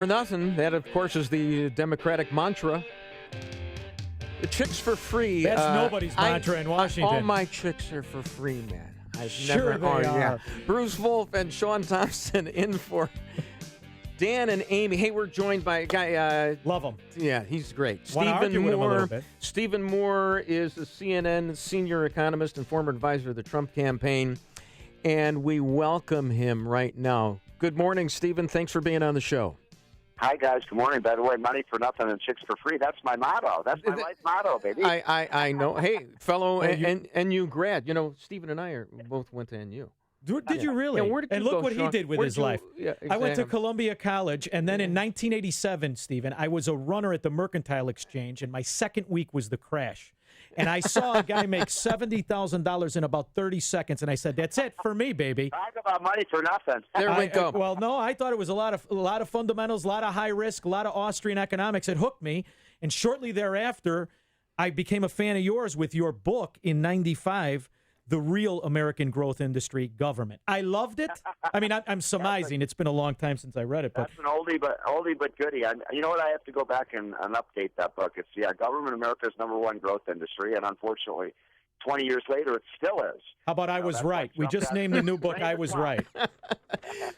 For nothing. That, of course, is the Democratic mantra. The chicks for free. That's nobody's mantra in Washington. All my chicks are for free, man. Sure they are. Yeah. Bruce Wolf and Sean Thompson in for Dan and Amy. Hey, we're joined by a guy. Love him. Yeah, he's great. Wanna argue with him a little bit. Stephen Moore is a CNN senior economist and former advisor of the Trump campaign, and we welcome him right now. Good morning, Stephen. Thanks for being on the show. Hi, guys. Good morning. By the way, money for nothing and chicks for free. That's my motto. That's my life motto, baby. I know. Hey, fellow NU grad. You know, Stephen and I both went to NU. Did you really? Yeah, where did and you look go, what Sean? he did with Where'd his you- life. Yeah, I went to exactly. Columbia College, and then in 1987, Stephen, I was a runner at the Mercantile Exchange, and my second week was the crash. And I saw a guy make $70,000 in about 30 seconds, and I said, "That's it for me, baby." Talk about money for nothing. There we go. Well, no, I thought it was a lot of fundamentals, a lot of high risk, a lot of Austrian economics. It hooked me, and shortly thereafter, I became a fan of yours with your book in '95, The Real American Growth Industry Government. I loved it. I mean, I'm surmising. It's been a long time since I read it, but That's an oldie but goodie. You know what? I have to go back and update that book. It's government America's #1 growth industry, and unfortunately, 20 years later, it still is. how about I was that's right? like We just Trump named the new book I Was Right.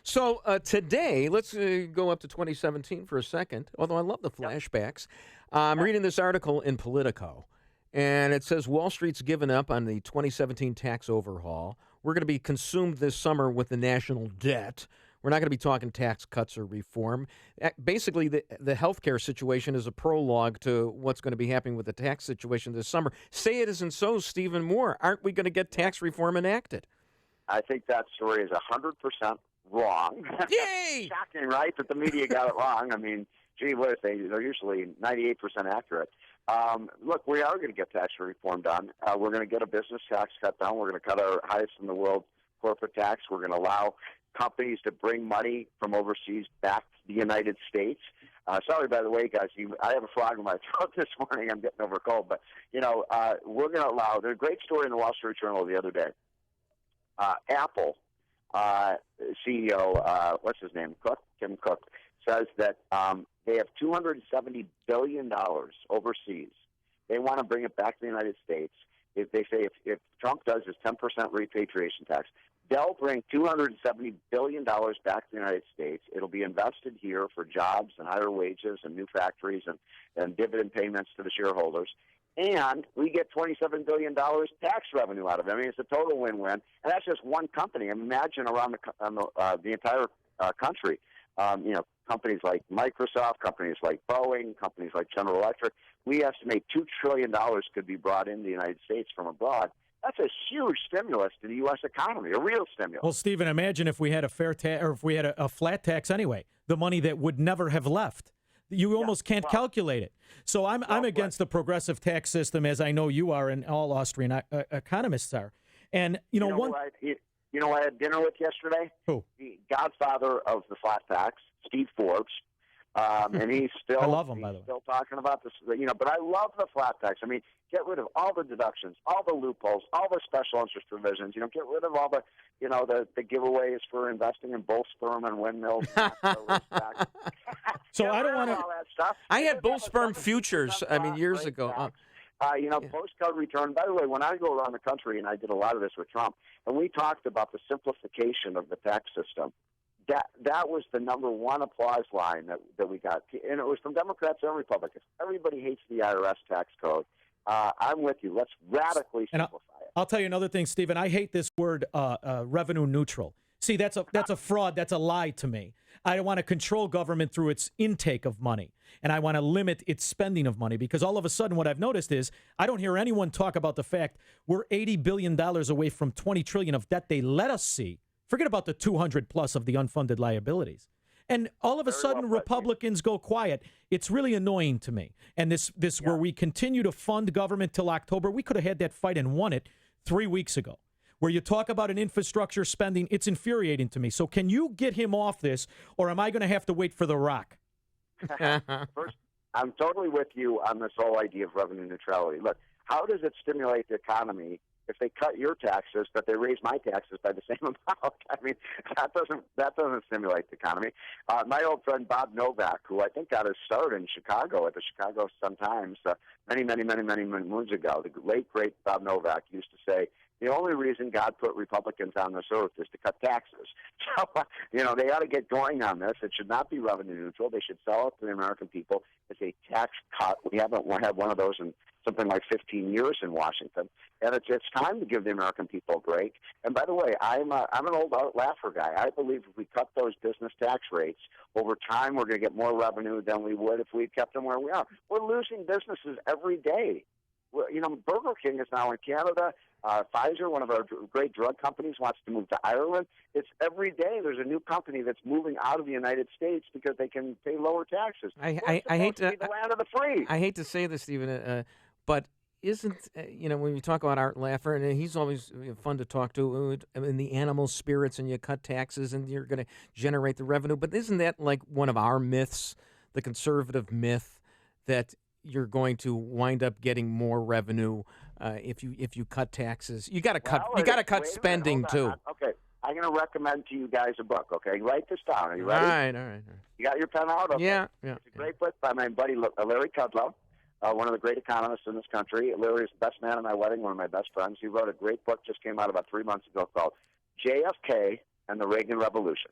So today, let's go up to 2017 for a second, although I love the flashbacks. I'm reading this article in Politico, and it says Wall Street's given up on the 2017 tax overhaul. We're going to be consumed this summer with the national debt. We're not going to be talking tax cuts or reform. Basically, the healthcare situation is a prologue to what's going to be happening with the tax situation this summer. Say it isn't so, Stephen Moore. Aren't we going to get tax reform enacted? I think that story is 100% wrong. Yay! Shocking, right, that the media got it wrong. I mean, gee whiz, they're usually 98% accurate. Look, we are going to get tax reform done. We're going to get a business tax cut down. We're going to cut our highest in the world corporate tax. We're going to allow companies to bring money from overseas back to the United States. Sorry, by the way, guys, I have a frog in my throat this morning. I'm getting over a cold. But, we're going to allow – there's a great story in the Wall Street Journal the other day. Apple CEO, what's his name, Tim Cook, says that they have $270 billion overseas. They want to bring it back to the United States. If they say if Trump does his 10% repatriation tax, they'll bring $270 billion back to the United States. It'll be invested here for jobs and higher wages and new factories and dividend payments to the shareholders. And we get $27 billion tax revenue out of it. I mean, it's a total win-win. And that's just one company. Imagine around the entire country, companies like Microsoft, companies like Boeing, companies like General Electric. We estimate $2 trillion could be brought into the United States from abroad. That's a huge stimulus to the U.S. economy, a real stimulus. Well, Stephen, imagine if we had a fair tax, or if we had a flat tax anyway, the money that would never have left. You almost can't calculate it. So I'm against the progressive tax system, as I know you are, and all Austrian economists are. And You know who I had dinner with yesterday? Who? The godfather of the flat tax, Steve Forbes. And he's still I love him, by the way. Still talking about this, but I love the flat tax. I mean, get rid of all the deductions, all the loopholes, all the special interest provisions. Get rid of all the, the giveaways for investing in bull sperm and windmills. So I don't want to. all that stuff. I had bull sperm futures, years ago. Postcard return. By the way, when I go around the country, and I did a lot of this with Trump, and we talked about the simplification of the tax system, that was the number one applause line that we got. And it was from Democrats and Republicans. Everybody hates the IRS tax code. I'm with you. Let's radically simplify it. I'll tell you another thing, Stephen. I hate this word revenue neutral. See, that's a fraud. That's a lie to me. I want to control government through its intake of money, and I want to limit its spending of money, because all of a sudden what I've noticed is I don't hear anyone talk about the fact we're $80 billion away from $20 trillion of debt they let us see. Forget about the 200 plus of the unfunded liabilities. And all of a sudden, Republicans go quiet. It's really annoying to me. And this where we continue to fund government till October, we could have had that fight and won it 3 weeks ago. Where you talk about an infrastructure spending, it's infuriating to me. So can you get him off this, or am I going to have to wait for The Rock? First, I'm totally with you on this whole idea of revenue neutrality. Look, how does it stimulate the economy if they cut your taxes, but they raise my taxes by the same amount. I mean, that doesn't stimulate the economy. My old friend Bob Novak, who I think got his start in Chicago at the Chicago Sun-Times many moons ago, the late great Bob Novak used to say, the only reason God put Republicans on this earth is to cut taxes. So, they ought to get going on this. It should not be revenue neutral. They should sell it to the American people as a tax cut. We haven't had one of those in something like 15 years in Washington. And it's time to give the American people a break. And by the way, I'm an old Art Laffer guy. I believe if we cut those business tax rates, over time we're going to get more revenue than we would if we kept them where we are. We're losing businesses every day. Burger King is now in Canada. Pfizer, one of our great drug companies, wants to move to Ireland. It's every day there's a new company that's moving out of the United States because they can pay lower taxes. I hate to be the land of the free. I hate to say this, Stephen, but isn't when you talk about Art Laffer, and he's always fun to talk to, in the animal spirits, and you cut taxes and you're going to generate the revenue. But isn't that like one of our myths, the conservative myth, that you're going to wind up getting more revenue if you cut taxes? You got to cut spending too. Okay, I'm going to recommend to you guys a book. Okay, write this down. Are you ready? All right. You got your pen out? Okay. Yeah. It's a great book by my buddy Larry Kudlow, one of the great economists in this country. Larry is the best man at my wedding, one of my best friends. He wrote a great book, just came out about 3 months ago, called JFK and the Reagan Revolution.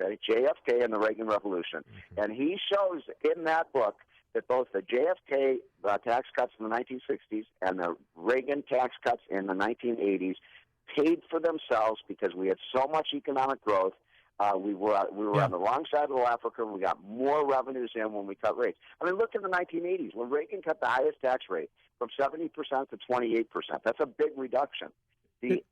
Okay, JFK and the Reagan Revolution. Mm-hmm. And he shows in that book that both the JFK tax cuts in the 1960s and the Reagan tax cuts in the 1980s paid for themselves because we had so much economic growth. We were on the wrong side of the Laffer curve. We got more revenues in when we cut rates. I mean, look in the 1980s when Reagan cut the highest tax rate from 70% to 28%. That's a big reduction. The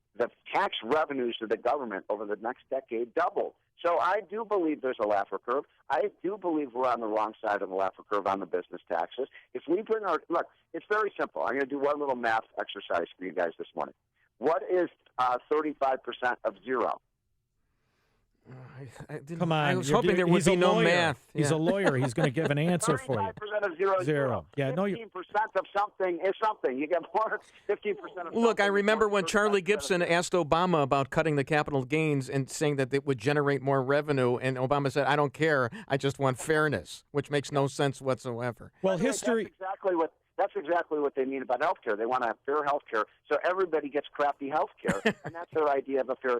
tax revenues to the government over the next decade doubled. So I do believe there's a Laffer curve. I do believe we're on the wrong side of the Laffer curve on the business taxes. If we bring look, it's very simple. I'm going to do one little math exercise for you guys this morning. What is 35% of zero? Come on. I was hoping there would be no math. He's a lawyer. He's going to give an answer for you. 35% of zero is zero. Yeah, 15% of something is something. You get more, 15% of Look, I remember when 35% Charlie Gibson asked Obama about cutting the capital gains and saying that it would generate more revenue, and Obama said, I don't care, I just want fairness, which makes no sense whatsoever. Well, history... That's exactly what they mean about health care. They want to have fair health care so everybody gets crappy health care, and that's their idea of a fair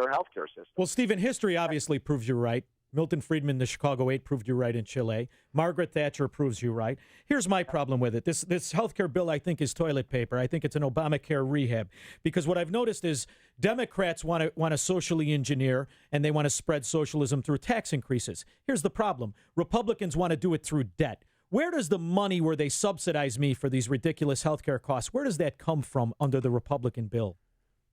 health care system. Well, Stephen, history obviously proves you right. Milton Friedman, the Chicago 8, proved you right in Chile. Margaret Thatcher proves you right. Here's my problem with it. This health care bill, I think, is toilet paper. I think it's an Obamacare rehab. Because what I've noticed is Democrats want to socially engineer, and they want to spread socialism through tax increases. Here's the problem. Republicans want to do it through debt. Where does the money where they subsidize me for these ridiculous health care costs, where does that come from under the Republican bill?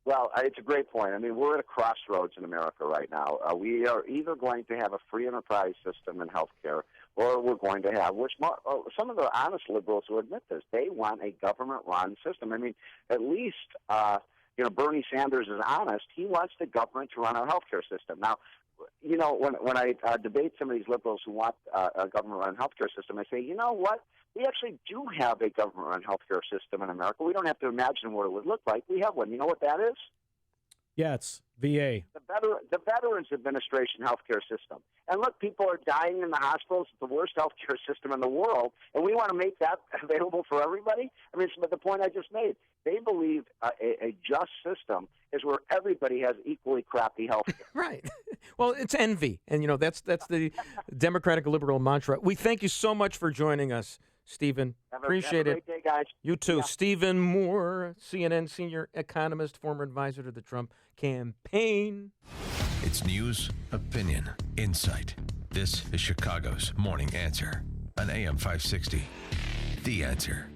Well, it's a great point. I mean, we're at a crossroads in America right now. We are either going to have a free enterprise system in health care, or we're going to have, some of the honest liberals will admit this, they want a government-run system. I mean, at least, Bernie Sanders is honest. He wants the government to run our health care system. Now, when I debate some of these liberals who want a government-run healthcare system, I say, you know what? We actually do have a government-run healthcare system in America. We don't have to imagine what it would look like. We have one. You know what that is? Yeah, it's VA. The Veterans Administration healthcare system. And look, people are dying in the hospitals. It's the worst healthcare system in the world, and we want to make that available for everybody? I mean, but the point I just made, they believe a just system is where everybody has equally crappy health care. Right. Well, it's envy, and that's the Democratic liberal mantra. We thank you so much for joining us, Stephen. Appreciate it. Have a great day, guys. You too. Yeah. Stephen Moore, CNN senior economist, former advisor to the Trump campaign. It's news, opinion, insight. This is Chicago's Morning Answer on AM 560. The Answer.